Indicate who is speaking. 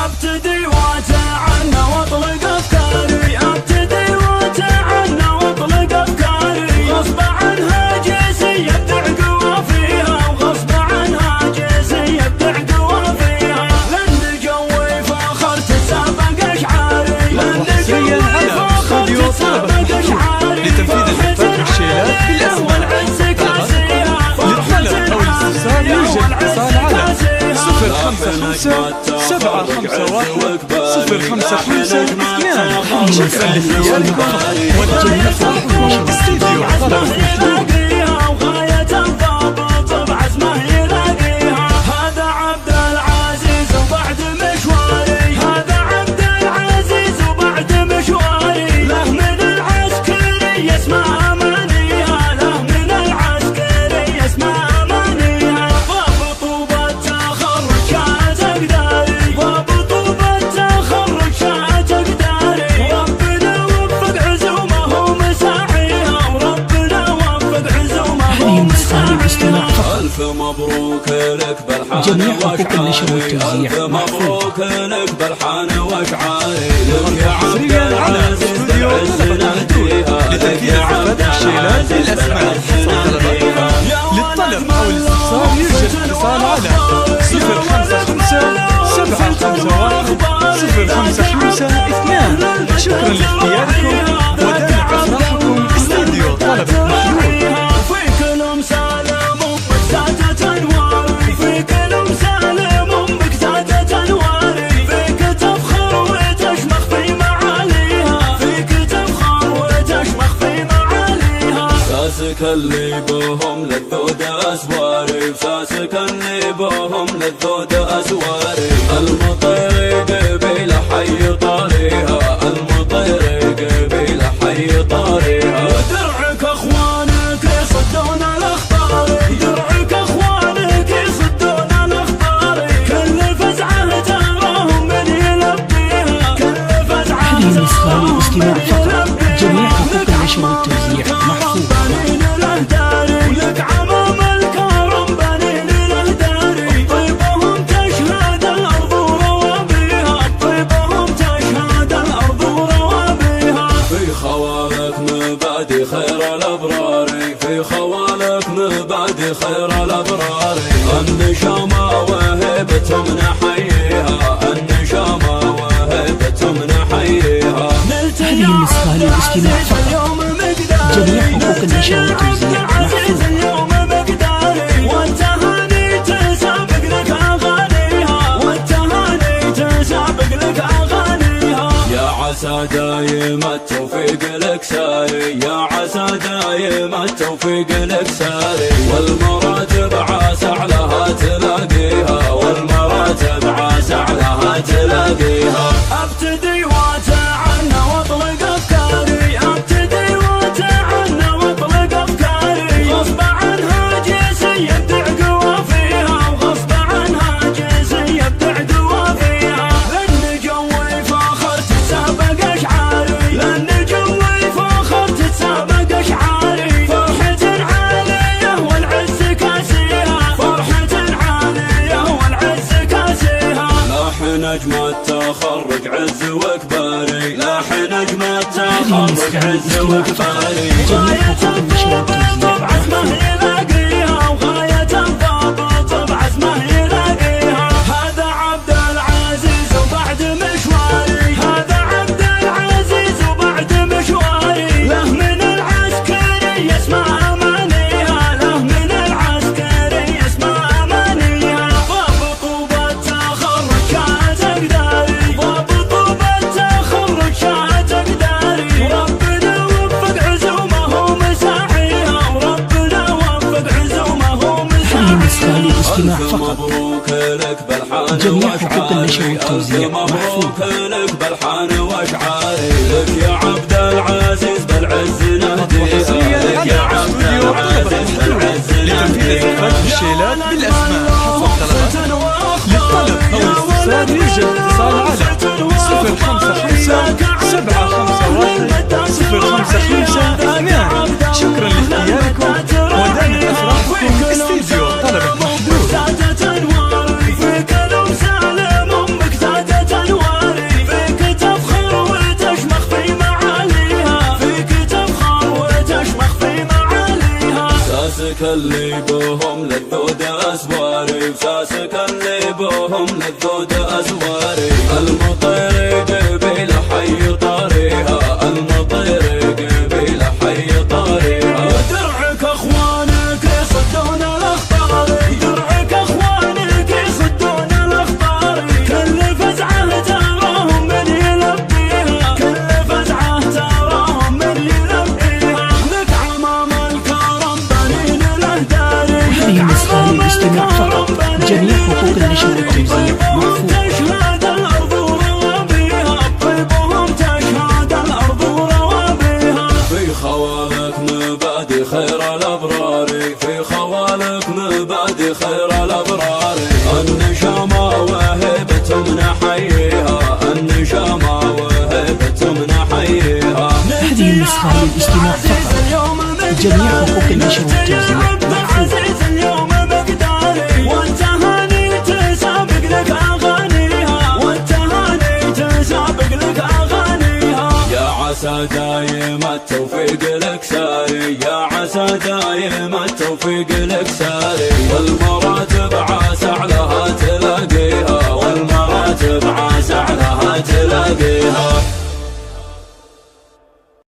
Speaker 1: ابتدي واتعنى واطلق افكاري، ابتدي واتعنى واطلق افكاري، غصب عنها جيسي يبدع قوى فيها، وغصب عنها جيسي يبدع قوى فيها، لان جوي فخر تسابق اشعاري، لان جوي فخر تسابق اشعاري،
Speaker 2: لتنفيذ الخطاب والشيلات بالاسماء للطلب او الاستفسار يوجد اتصال على 055 751 055 شكرا لاختياركم والجميع صاحبكم استديو طلب
Speaker 1: ألف مبروك لك بالحان
Speaker 3: جميع حقوق النشر والتوزيع
Speaker 1: مبروك لك بالحان واشعاري، لك يا عبد العزيز بالعز نهديها، لك يا عبد العزيز بالعز نهديها.
Speaker 2: للطلب او الاستفسار يوجد اتصال على 055 751 055 شكرا لاختياركم ودامت افراحكم استديو طلب محمود.
Speaker 1: ساسك اللي بهم للذود أسواري، وساسك اللي بهم للذود أسواري، المطير قبيل حي طاريها، المطير قبيل حي طاريها، درعك اخوانك يصدون الاخطار، درعك اخوانك يصدون الاخطار، كل فزعه تراهم من يلبيها، كل فزعه
Speaker 3: تراهم من يلبيها. جميع حقوق النشر والتوزيع محفوظ.
Speaker 1: ولك عمام الكرم بنين الاهداري، طيبهم تشهد الارض وروابيها، طيبهم تشهد الارض وروابيها، في خوالك مبادئ خير الابرار، في خوالك مبادئ خير الابرار، النشامه وهبتهم نحييها، النشامه وهبتهم نحييها.
Speaker 3: هذه النسخة للاستماع فقط. جميع حقوق النشر والتوزيع محفوظ.
Speaker 1: والتهاني تسابق لك اغانيها، والتهاني تسابق لك اغانيها، يا عسى دايم التوفيق لك ساري، يا عسى دايم التوفيق لك ساري، والمراتب عسى علىها تلاقيها، والمراتب عسى علىها تلاقيها. ابتدي واتعنى واطلق افكاري، ابتدي واتعنى واطلق افكاري، غصب عنها جيسي يبدع قوى فيها، وغصب عنها جيسي يبدع قوى فيها، لان جوي فخر تتسابق اشعاري، لان جوي فخر تتسابق اشعاري، فرحة عالية والعز كاسيها، فرحة عالية والعز كاسيها، لاح نجم التخرج عز وكباري، لاح نجم التخرج عز وكباري، غاية الضبط عزمه يلاقيها، وغاية الضبط بعزمه يلاقيها، هذا عبد العزيز وبعد مشواري، هذا عبد العزيز وبعد مشواري، له من العسكري يسمع امانيها، له من العسكري يسمع امانيها، ضابط وبالتخرج شات اقداري، ضابط وبالتخرج شات اقداري، وربنا وفق عزومه ومساعيها، وربنا وفق عزومه ومساعيها.
Speaker 3: للاستماع فقط.
Speaker 1: مبروك لك بالحان
Speaker 3: جميع حقوق النشر والتوزيع محفوظ.
Speaker 1: مبروك لك بالحان واشعاري، لك يا عبد العزيز بالعز نهديها، لك يا عبد العزيز بالعز
Speaker 2: لتنفيذ الخطاب والشيلات بالاسماء حسب طلباتكم. للطلب او الاستفسار يوجد اتصال على 055 751 055 شكرا لاختياركم ودامت افراحكم استديو طلب محدود.
Speaker 1: اللي بهم للذود أسواري وساسك اللي بهم للذود أسواري المطير قبيل حي طاريها المطير قبيل حي طاريها درعك اخوانك يصدون الاخطار درعك اخوانك يصدون الاخطار كل فزعه تراهم من يلبيها كل فزعه تراهم من يلبيها لك عمام الكرم بنين الاهداري
Speaker 3: هذه النسخة للاستماع فقط. جميع حقوق النشر والتوزيع مرفوضة.
Speaker 1: تشهد الارض وروابيها طيبهم تشهد الارض وروابيها في خوالك مبادئ خير الابرار في خوالك مبادئ خير الابرار النشامة وهبة من حيها النشامة وهبة من حيها
Speaker 3: هذه النسخة للاستماع فقط. جميع حقوق النشر والتوزيع
Speaker 1: عزيز اليوم مقداري والتهاني تسابق لك اغانيها والتهاني تسابق لك اغانيها يا عسى دايم التوفيق لك ساري يا عسى دايم التوفيق لك ساري والمراتب عسى علىها تلاقيها والمراتب عسى علىها تلاقيها